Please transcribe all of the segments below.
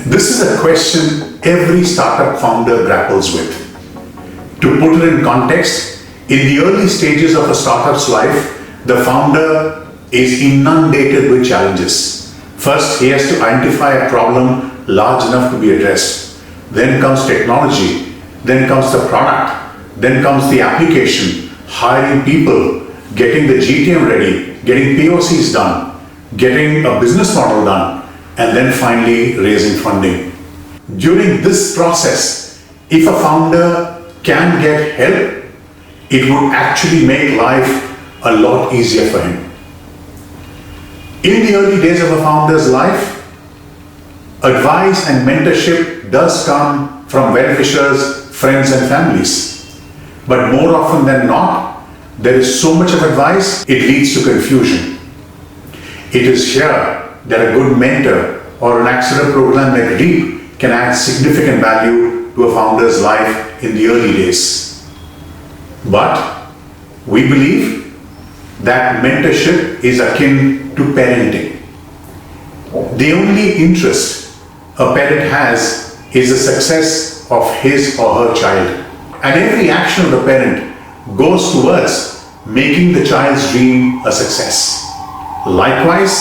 This is a question every startup founder grapples with. To put it in context, in the early stages of a startup's life, the founder is inundated with challenges. First, he has to identify a problem large enough to be addressed. Then comes technology, then comes the product, then comes the application, hiring people, getting the GTM ready, getting POCs done, getting a business model done, and then finally raising funding. During this process, if a founder can get help, it would actually make life a lot easier for him. In the early days of a founder's life, advice and mentorship does come from well-wishers, friends and families. But more often than not, there is so much of advice, it leads to confusion. It is here that a good mentor or an accelerator program like REAP can add significant value to a founder's life in the early days. But we believe that mentorship is akin to parenting. The only interest a parent has is the success of his or her child. And every action of the parent goes towards making the child's dream a success. Likewise,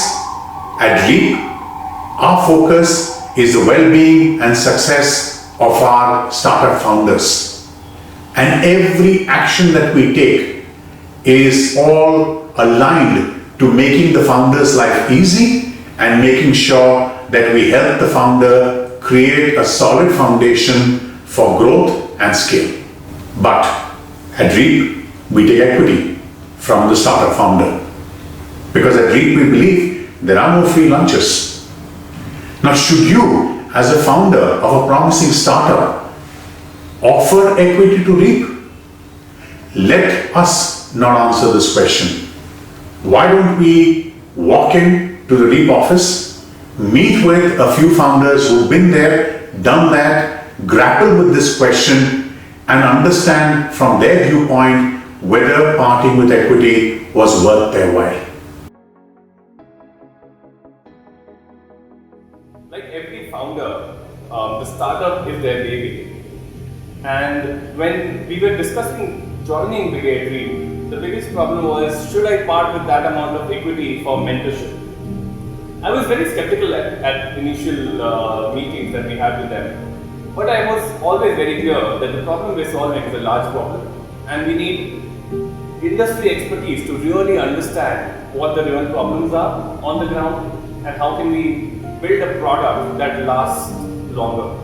at REAP, our focus is the well-being and success of our startup founders. And every action that we take is all aligned to making the founder's life easy and making sure that we help the founder create a solid foundation for growth and scale. But at REAP, we take equity from the startup founder. Because at REAP, we believe there are no free lunches. Now, should you, as a founder of a promising startup, offer equity to REAP? Let us not answer this question. Why don't we walk in to the REAP office, meet with a few founders who've been there, done that, grapple with this question, and understand from their viewpoint whether parting with equity was worth their while. Like every founder, the startup is their baby. And when we were discussing joining Brigade REAP, the biggest problem was, should I part with that amount of equity for mentorship? I was very skeptical at initial meetings that we had with them. But I was always very clear that the problem we're solving is a large problem. And we need industry expertise to really understand what the real problems are on the ground and how can we build a product that lasts longer.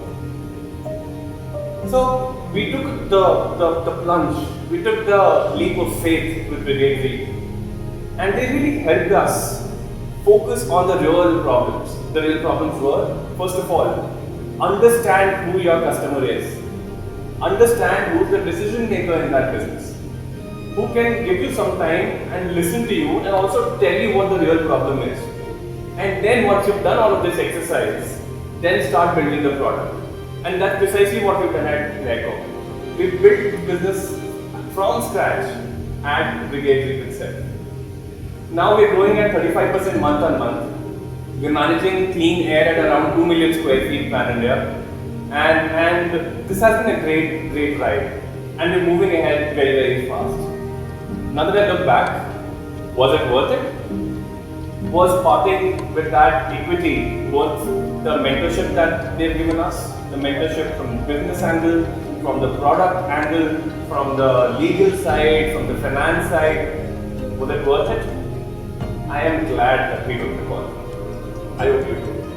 So we took the plunge, we took the leap of faith with Brigade REAP, and they really helped us focus on the real problems. The real problems were, first of all, understand who your customer is, understand who's the decision maker in that business, who can give you some time and listen to you and also tell you what the real problem is. And then once you've done all of this exercise, then start building the product. And that's precisely what we've done at Clairco. We built the business from scratch at Brigade REAP itself. Now we're growing at 35% month on month. We're managing clean air at around 2 million square feet pan India. And this has been a great ride. And we're moving ahead very fast. Now that I look back, was it worth it? Was parting with that equity worth the mentorship that they've given us? The mentorship from the business angle, from the product angle, from the legal side, from the finance side. Was it worth it? I am glad that we took the call. I hope you too.